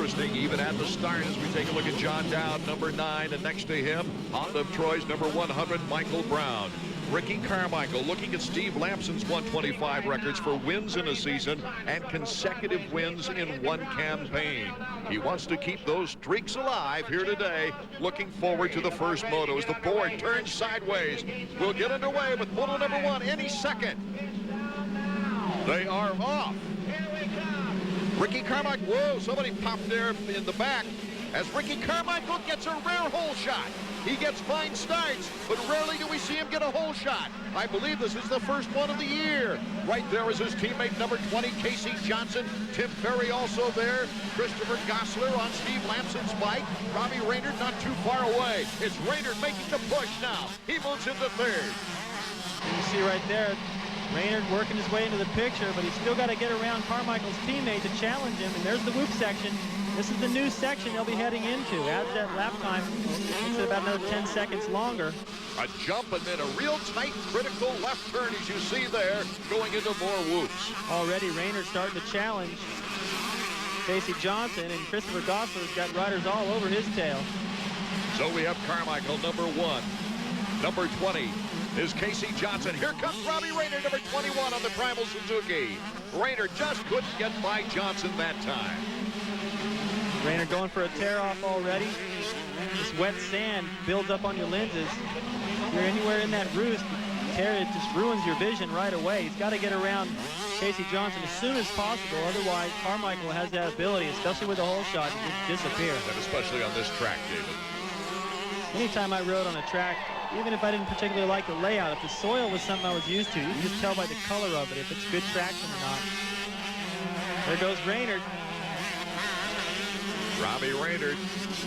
interesting even at the start as we take a look at John Dowd, number 9, and next to him, Honda of Troy's number 100, Michael Brown. Ricky Carmichael looking at Steve Lampson's 125 records for wins in a season and consecutive wins in one campaign. He wants to keep those streaks alive here today. Looking forward to the first moto as the board turns sideways. We'll get underway with moto number 1 any second. They are off. Ricky Carmichael, whoa, somebody popped there in the back as Ricky Carmichael gets a rare hole shot. He gets fine starts, but rarely do we see him get a hole shot. I believe this is the first one of the year. Right there is his teammate, number 20, Casey Johnson. Tim Perry also there. Christopher Gossler on Steve Lampson's bike. Robbie Reynard not too far away. It's Reynard making the push now. He moves into third. You see right there, Reynard working his way into the picture, but he's still got to get around Carmichael's teammate to challenge him. And there's the whoop section. This is the new section they'll be heading into. Adds that lap time. Makes it about another 10 seconds longer. A jump and then a real tight, critical left turn, as you see there, going into more whoops. Already Reynard starting to challenge Casey Johnson, and Christopher Gossler's got riders all over his tail. So we have Carmichael, number 1. Number 20 is Casey Johnson. Here comes Robbie Reynard, number 21 on the Primal Suzuki. Reynard just couldn't get by Johnson that time. Reynard going for a tear-off already. This wet sand builds up on your lenses. If you're anywhere in that roost, it just ruins your vision right away. He's got to get around Casey Johnson as soon as possible. Otherwise, Carmichael has that ability, especially with a hole shot, to just disappear. And especially on this track, David. Anytime I rode on a track, even if I didn't particularly like the layout, if the soil was something I was used to, you can just tell by the color of it if it's good traction or not. There goes Reynard. Robbie Reynard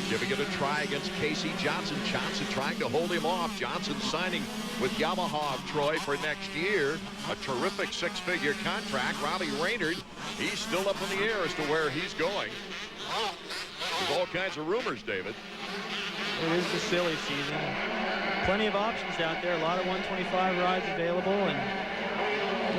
giving it a try against Casey Johnson. Johnson trying to hold him off. Johnson signing with Yamaha of Troy for next year. A terrific 6-figure contract. Robbie Reynard, he's still up in the air as to where he's going. There's all kinds of rumors, David. It is the silly season. Plenty of options out there. A lot of 125 rides available, and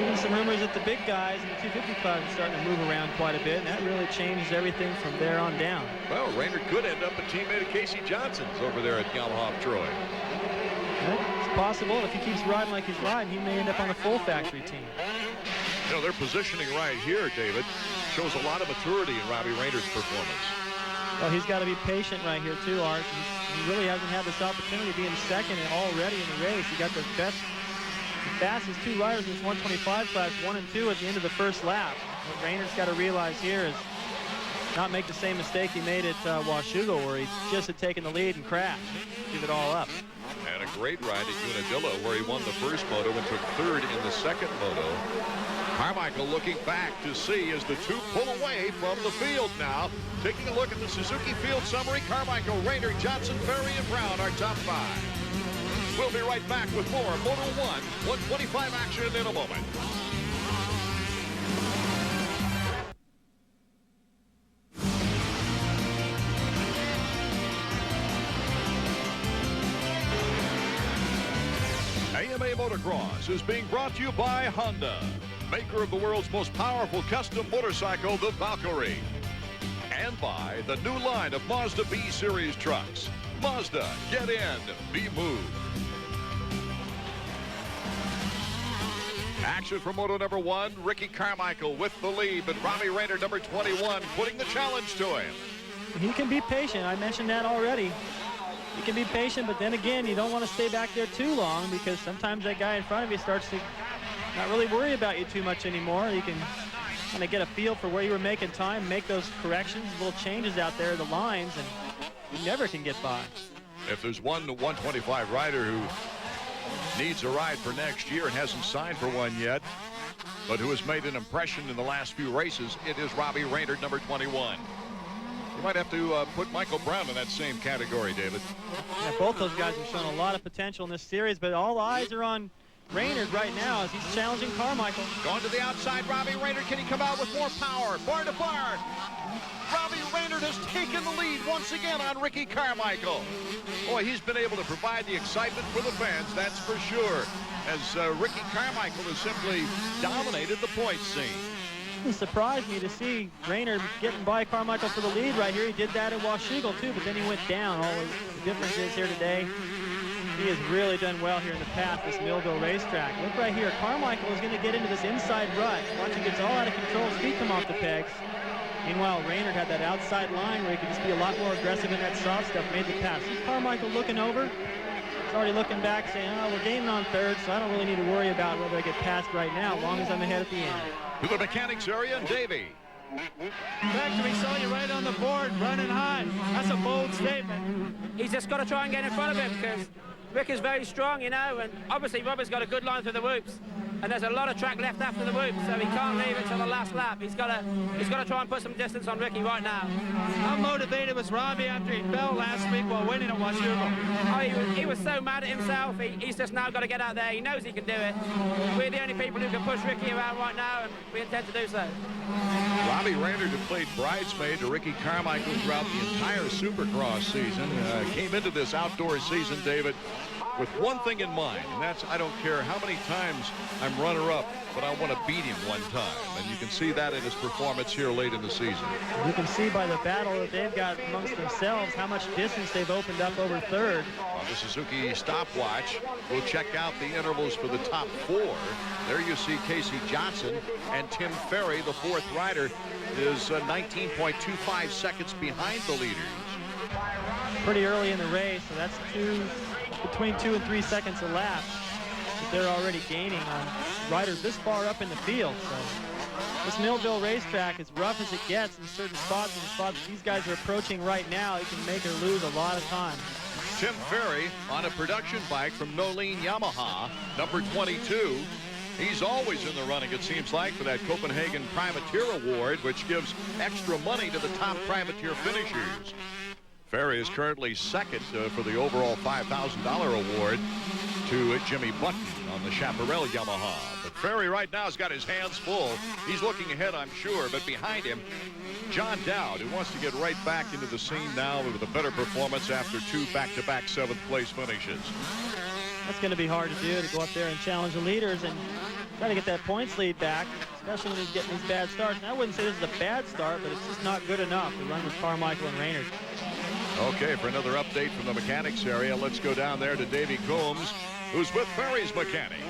even some rumors that the big guys in the 255 are starting to move around quite a bit, and that really changes everything from there on down. Well, Reynard could end up a teammate of Casey Johnson's over there at Yamaha of Troy. Well, it's possible. If he keeps riding like he's riding, he may end up on the full factory team. You know, their positioning right here, David, shows a lot of maturity in Robbie Reynard's performance. Well, he's got to be patient right here, too, Art. He really hasn't had this opportunity to be in second and already in the race. He got the fastest 2 riders in this 125 class, 1 and 2 at the end of the first lap. What Reynard's got to realize here is not make the same mistake he made at Washougal, where he just had taken the lead and crashed. Give it all up. And a great ride at Unadilla, where he won the first moto and took 3rd in the second moto. Carmichael looking back to see as the 2 pull away from the field now. Taking a look at the Suzuki field summary, Carmichael, Reynard, Johnson, Perry, and Brown are top 5. We'll be right back with more Moto 125 action in a moment. AMA Motocross is being brought to you by Honda, maker of the world's most powerful custom motorcycle, the Valkyrie. And by the new line of Mazda B-Series trucks. Mazda, get in, be moved. Action for Moto number 1, Ricky Carmichael with the lead, but Robbie Reynard, number 21, putting the challenge to him. He can be patient. I mentioned that already. He can be patient, but then again, you don't want to stay back there too long, because sometimes that guy in front of you starts to not really worry about you too much anymore. You can kind of get a feel for where you were making time, make those corrections, little changes out there, the lines, and you never can get by. If there's one 125 rider who needs a ride for next year and hasn't signed for one yet, but who has made an impression in the last few races, it is Robbie Reynard, number 21. You might have to put Michael Brown in that same category, David. Yeah, both those guys have shown a lot of potential in this series, but all eyes are on Reynard right now as he's challenging Carmichael. Going to the outside, Robbie Reynard. Can he come out with more power? Bar to bar. Robbie Reynard has taken the lead once again on Ricky Carmichael. Boy, he's been able to provide the excitement for the fans, that's for sure, as Ricky Carmichael has simply dominated the point scene. Didn't surprise me to see Reynard getting by Carmichael for the lead right here. He did that at Washougal too, but then he went down. All the difference is here today, he has really done well here in the past, this Millville racetrack. Look right here, Carmichael is going to get into this inside rut. Watch, he gets all out of control, his feet come off the pegs. Meanwhile, Reynard had that outside line where he could just be a lot more aggressive in that soft stuff, made the pass. See Carmichael looking over. He's already looking back saying, oh, we're gaining on third, so I don't really need to worry about whether I get passed right now, as long as I'm ahead at the end. To the mechanics area, and Davey. Vector, we saw you right on the board, running high. That's a bold statement. He's just got to try and get in front of him, because Rick is very strong, you know, and obviously Robert's got a good line through the whoops, and there's a lot of track left after the whoops, so he can't leave it till the last lap. He's got to try and put some distance on Ricky right now. How motivated was Robbie after he fell last week while winning at Washougal? Oh, he was so mad at himself. He's just now got to get out there. He knows he can do it. We're the only people who can push Ricky around right now, and we intend to do so. Robbie Reynard, who played bridesmaid to Ricky Carmichael throughout the entire Supercross season, came into this outdoor season, David, with one thing in mind, and that's I don't care how many times I'm runner-up, but I want to beat him one time. And you can see that in his performance here late in the season. You can see by the battle that they've got amongst themselves how much distance they've opened up over third. On the Suzuki stopwatch, we'll check out the intervals for the top four. There you see Casey Johnson, and Tim Ferry, the fourth rider, is 19.25 seconds behind the leaders. Pretty early in the race, so that's between 2 and 3 seconds a lap. But they're already gaining on riders this far up in the field. So this Millville racetrack, as rough as it gets in certain spots, and the spots these guys are approaching right now, it can make or lose a lot of time. Tim Ferry on a production bike from Nolene Yamaha, number 22. He's always in the running, it seems like, for that Copenhagen Privateer Award, which gives extra money to the top privateer finishers. Ferry is currently second for the overall $5,000 award to Jimmy Button on the Chaparral Yamaha. But Ferry right now has got his hands full. He's looking ahead, I'm sure, but behind him, John Dowd, who wants to get right back into the scene now with a better performance after two back-to-back seventh-place finishes. That's going to be hard to do, to go up there and challenge the leaders and try to get that points lead back, especially when he's getting these bad starts. And I wouldn't say this is a bad start, but it's just not good enough to run with Carmichael and Reynard. Okay, for another update from the mechanics area, let's go down there to Davey Coombs, who's with Ferry's mechanics.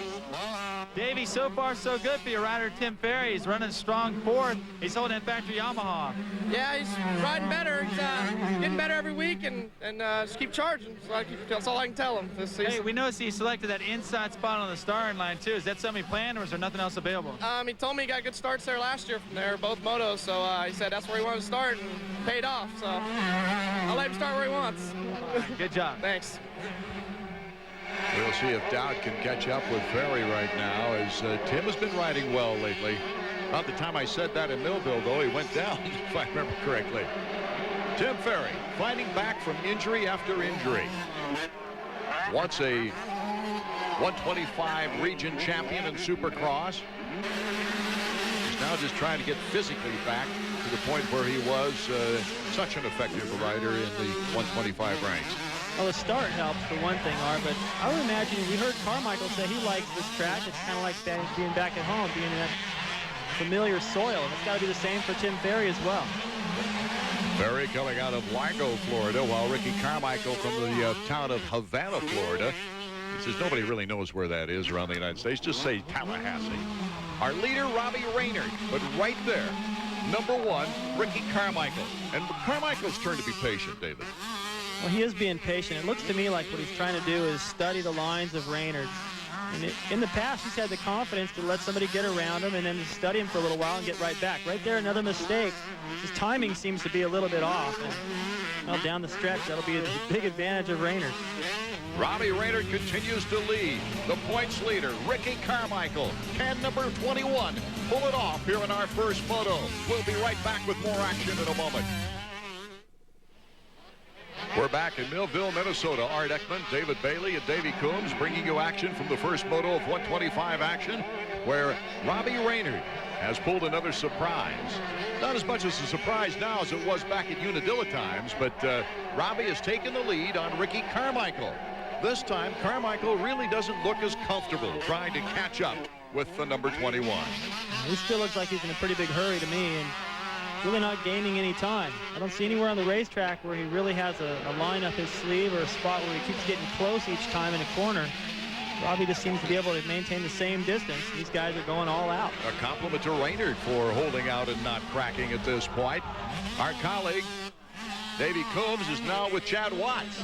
Davey, so far so good for your rider, Tim Ferry. He's running strong fourth. He's holding that factory Yamaha. Yeah, he's riding better. He's getting better every week, and just keep charging. So that's all I can tell him this season. Hey, we noticed he selected that inside spot on the starting line, too. Is that something he planned, or is there nothing else available? He told me he got good starts there last year from there, both motos. So he said that's where he wanted to start, and paid off. So I'll let him start where he wants. Good job. Thanks. We'll see if Dowd can catch up with Ferry right now, as Tim has been riding well lately. About the time I said that in Millville, though, he went down, if I remember correctly. Tim Ferry fighting back from injury after injury. Once a 125 region champion in Supercross. He's now just trying to get physically back to the point where he was such an effective rider in the 125 ranks. Well, the start helps for one thing, Art, but I would imagine we heard Carmichael say he likes this track. It's kind of like being back at home, being in that familiar soil. It's got to be the same for Tim Ferry as well. Ferry coming out of Largo, Florida, while Ricky Carmichael from the town of Havana, Florida. He says nobody really knows where that is around the United States. Just say Tallahassee. Our leader, Robbie Reynard, but right there, number one, Ricky Carmichael. And Carmichael's turn to be patient, David. Well, he is being patient. It looks to me like what he's trying to do is study the lines of Reynard. And in the past, he's had the confidence to let somebody get around him and then to study him for a little while and get right back. Right there, another mistake. His timing seems to be a little bit off. And, well, down the stretch, that'll be a big advantage of Reynard. Robbie Reynard continues to lead. The points leader, Ricky Carmichael. Can number 21 pull it off here in our first moto? We'll be right back with more action in a moment. We're back in Millville, Minnesota. Art Ekman, David Bailey, and Davey Coombs bringing you action from the first moto of 125 action, where Robbie Reynard has pulled another surprise. Not as much as a surprise now as it was back at Unadilla times, but Robbie has taken the lead on Ricky Carmichael. This time, Carmichael really doesn't look as comfortable trying to catch up with the number 21. He still looks like he's in a pretty big hurry to me, and really not gaining any time. I don't see anywhere on the racetrack where he really has a line up his sleeve or a spot where he keeps getting close each time in a corner. Robbie just seems to be able to maintain the same distance. These guys are going all out. A compliment to Reynard for holding out and not cracking at this point. Our colleague, Davey Combs, is now with Chad Watts.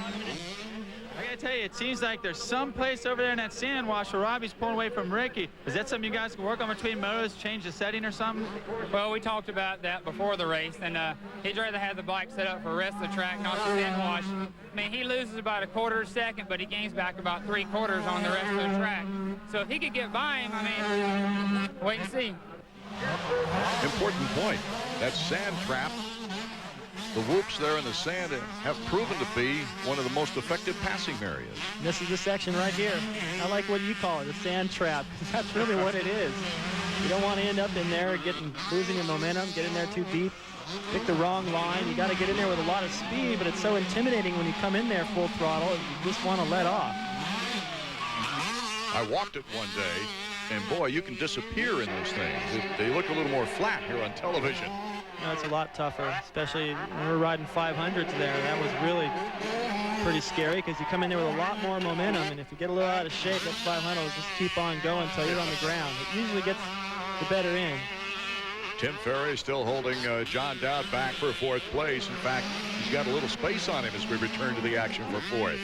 I gotta tell you, it seems like there's some place over there in that sand wash where Robbie's pulling away from Ricky. Is that something you guys can work on between motos, change the setting or something? Well, we talked about that before the race, and he'd rather have the bike set up for the rest of the track, not the sand wash. I mean, he loses about a quarter second, but he gains back about 3/4 on the rest of the track. So if he could get by him, I mean, wait and see. Important point. That sand trap, the whoops there in the sand have proven to be one of the most effective passing areas. This is the section right here. I like what you call it, a sand trap. That's really what it is. You don't want to end up in there losing your momentum, get in there too deep, pick the wrong line. You got to get in there with a lot of speed, but it's so intimidating when you come in there full throttle. You just want to let off. I walked it one day, and boy, you can disappear in those things. They look a little more flat here on television. No, it's a lot tougher, especially when we're riding 500s there. That was really pretty scary because you come in there with a lot more momentum, and if you get a little out of shape, that 500 will just keep on going until you're on the ground. It usually gets the better end. Tim Ferry still holding John Dowd back for 4th place. In fact, he's got a little space on him as we return to the action for 4th.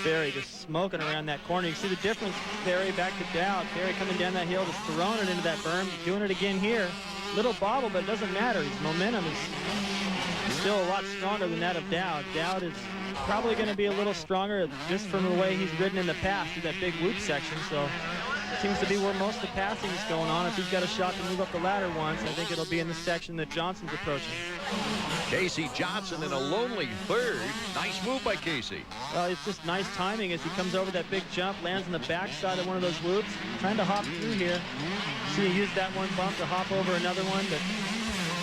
Ferry just smoking around that corner. You see the difference, Ferry back to Dowd. Ferry coming down that hill, just throwing it into that berm, doing it again here. Little bobble, but it doesn't matter. His momentum is still a lot stronger than that of Dowd. Dowd is probably going to be a little stronger just from the way he's ridden in the past through that big whoop section. So it seems to be where most of the passing is going on. If he's got a shot to move up the ladder once, I think it'll be in the section that Johnson's approaching. Casey Johnson in a lonely 3rd. Nice move by Casey. It's just nice timing as he comes over that big jump, lands on the backside of one of those whoops, trying to hop through here. See, he used that one bump to hop over another one, but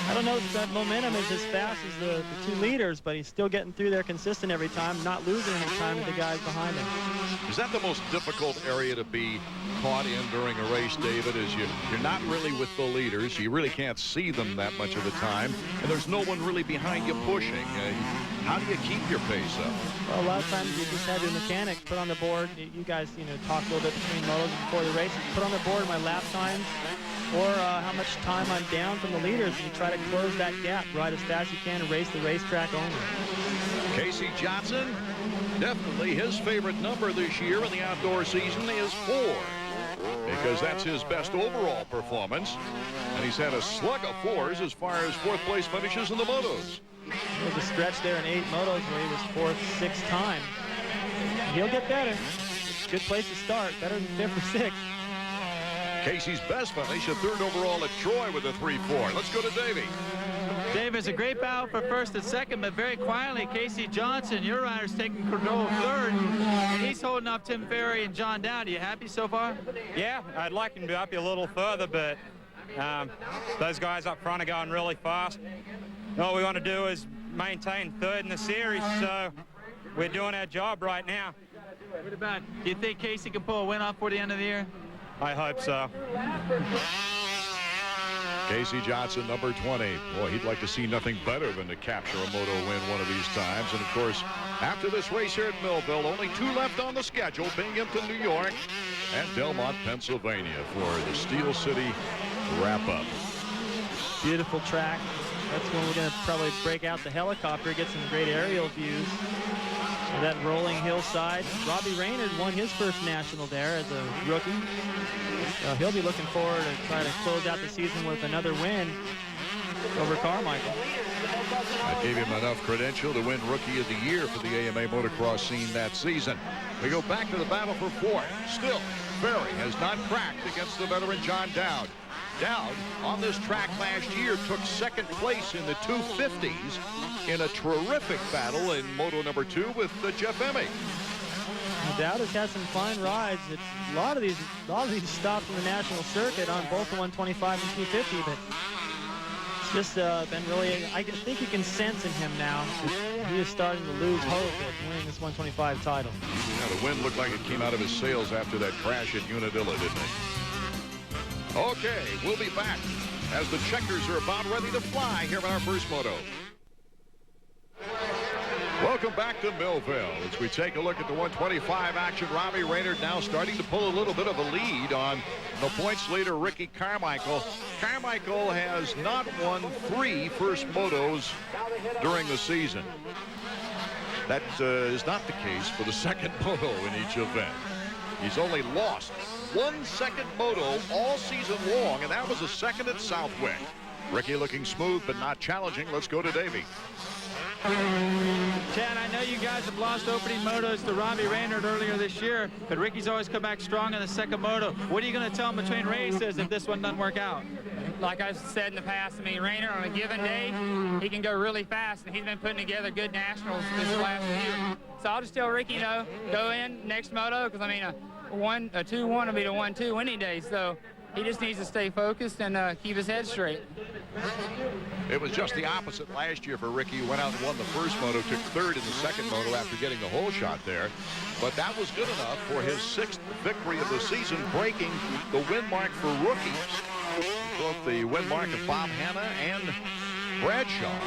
I don't know if that momentum is as fast as the 2 leaders, but he's still getting through there consistent every time, not losing any time to the guys behind him. Is that the most difficult area to be caught in during a race, David, is you're not really with the leaders. You really can't see them that much of the time, and there's no one really behind you pushing. How do you keep your pace up? Well, a lot of times you just have your mechanics put on the board. You guys, talk a little bit between motos before the race. Put on the board my lap times or how much time I'm down from the leaders, and you try to close that gap, ride as fast as you can and race the racetrack only. Casey Johnson, definitely his favorite number this year in the outdoor season is 4. Because that's his best overall performance. And he's had a slug of 4s as far as 4th place finishes in the motos. There was a stretch there in 8 motos where he was 4th 6 times. He'll get better. It's a good place to start, better than 5th or 6th. Casey's best finish, a 3rd overall at Troy with a 3-4. Let's go to Davey. Dave, it's a great battle for 1st and 2nd, but very quietly, Casey Johnson, your rider's taking control of 3rd, and he's holding up Tim Ferry and John Dowd. Are you happy so far? Yeah, I'd like him to be up a little further, but those guys up front are going really fast. All we want to do is maintain 3rd in the series, so we're doing our job right now. What about, do you think Casey can pull a win off for the end of the year? I hope so. Casey Johnson, number 20. Boy, he'd like to see nothing better than to capture a moto win one of these times. And, of course, after this race here at Millville, only 2 left on the schedule, Binghamton, New York, and Delmont, Pennsylvania for the Steel City wrap-up. Beautiful track. That's when we're going to probably break out the helicopter, get some great aerial views of that rolling hillside. Robbie Reynard won his first national there as a rookie. He'll be looking forward to try to close out the season with another win over Carmichael. That gave him enough credential to win Rookie of the Year for the AMA motocross scene that season. We go back to the battle for 4th. Still, Ferry has not cracked against the veteran John Dowd. Dowd, on this track last year, took 2nd place in the 250s in a terrific battle in Moto number 2 with Jeff Emig. Dowd has had some fine rides. It's a lot of these stops in the national circuit on both the 125 and 250, but Just been really, I think you can sense in him now. He is starting to lose hope at winning this 125 title. Yeah, the wind looked like it came out of his sails after that crash at Unadilla, didn't it? Okay, we'll be back as the checkers are about ready to fly here in our first moto. Welcome back to Millville as we take a look at the 125 action. Robbie Reynard now starting to pull a little bit of a lead on the points leader, Ricky Carmichael. Carmichael has not won 3 first motos during the season. That is not the case for the second moto in each event. He's only lost 1 second moto all season long, and that was a second at Southwick. Ricky looking smooth but not challenging. Let's go to Davey. Chad, I know you guys have lost opening motos to Robbie Reynard earlier this year, but Ricky's always come back strong in the second moto. What are you going to tell him between races if this one doesn't work out? Like I've said in the past, I mean, Reynard on a given day, he can go really fast, and he's been putting together good nationals this last year. So I'll just tell Ricky, go in next moto, because I mean, a 2-1 will be the 1-2 winning day. So he just needs to stay focused and keep his head straight. It was just the opposite last year for Ricky. He went out and won the first moto, took third in the second moto after getting the whole shot there. But that was good enough for his 6th victory of the season, breaking the win mark for rookies. Both the win mark of Bob Hanna and Bradshaw.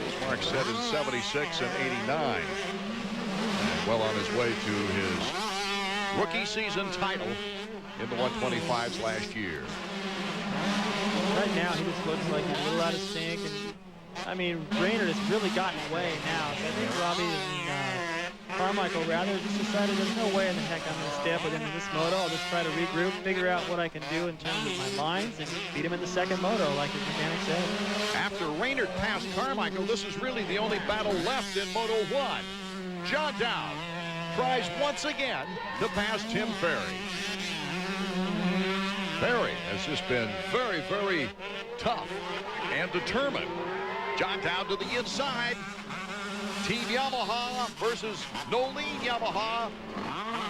His mark set in 76 and 89. And well on his way to his rookie season title in the 125s last year. Right now, he just looks like he's a little out of sync. And I mean, Reynard has really gotten away now. So I think Robbie and Carmichael rather just decided there's no way in the heck I'm going to stay up with him in this moto. I'll just try to regroup, figure out what I can do in terms of my lines, and beat him in the second moto, like his mechanic said. After Reynard passed Carmichael, this is really the only battle left in Moto 1. John Dowd tries once again to pass Tim Ferry. Ferry has just been very, very tough and determined. John Dowd to the inside. Team Yamaha versus Nolene Yamaha.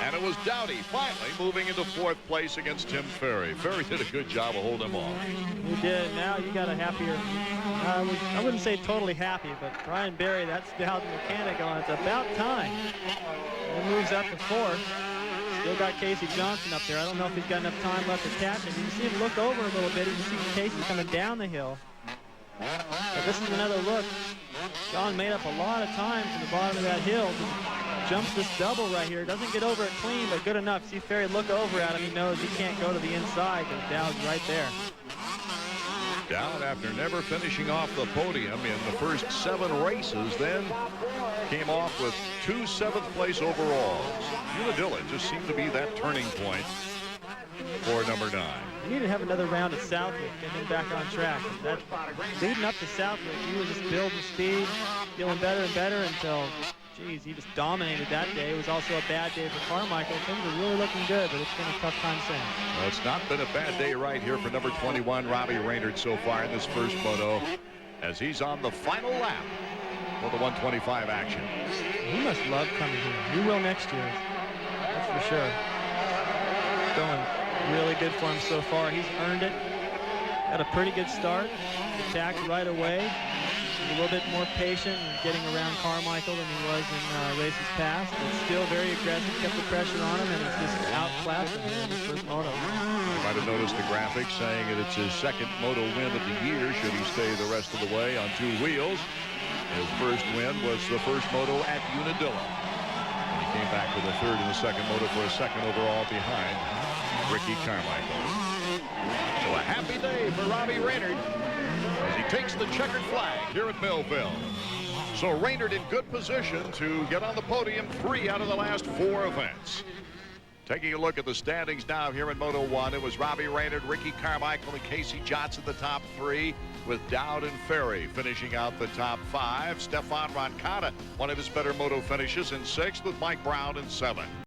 And it was Dowdy finally moving into 4th place against Tim Ferry. Ferry did a good job of holding him off. He did. Now you got a happier. I wouldn't say totally happy, but Brian Berry, that's Dowd's mechanic on. It's about time. He moves up to 4th. Still got Casey Johnson up there. I don't know if he's got enough time left to catch him. You can see him look over a little bit. You can see Casey coming down the hill. But this is another look. John made up a lot of time from the bottom of that hill. Just jumps this double right here. Doesn't get over it clean, but good enough. See Ferry look over at him. He knows he can't go to the inside because Dowd's right there. Dowd, after never finishing off the podium in the first 7 races, then came off with 2 7th place overalls. Unadilla just seemed to be that turning point for number 9. We need to have another round at Southwick, get him back on track. That, leading up to Southwick, he was just building speed, feeling better and better until, geez, he just dominated that day. It was also a bad day for Carmichael. Things are really looking good, but it's been a tough time since. Well, it's not been a bad day right here for number 21, Robbie Reynard, so far in this first moto, as he's on the final lap for the 125 action. He must love coming here. He will next year. That's for sure. Going really good for him so far. He's earned it. Got a pretty good start. Attacked right away. A little bit more patient in getting around Carmichael than he was in races past, but still very aggressive. Kept the pressure on him, and it's just outclassed him in his first moto. You might have noticed the graphic saying that it's his 2nd moto win of the year, should he stay the rest of the way on 2 wheels. His first win was the first moto at Unadilla. And he came back with a 3rd in the second moto for a 2nd overall behind Ricky Carmichael. So a happy day for Robbie Reynard as he takes the checkered flag here at Millville. So Reynard in good position to get on the podium 3 out of the last 4 events. Taking a look at the standings now here in Moto 1, it was Robbie Reynard, Ricky Carmichael, and Casey Johnson the top 3, with Dowd and Ferry finishing out the top 5. Stefan Roncada, one of his better moto finishes, in 6th, with Mike Brown in 7th.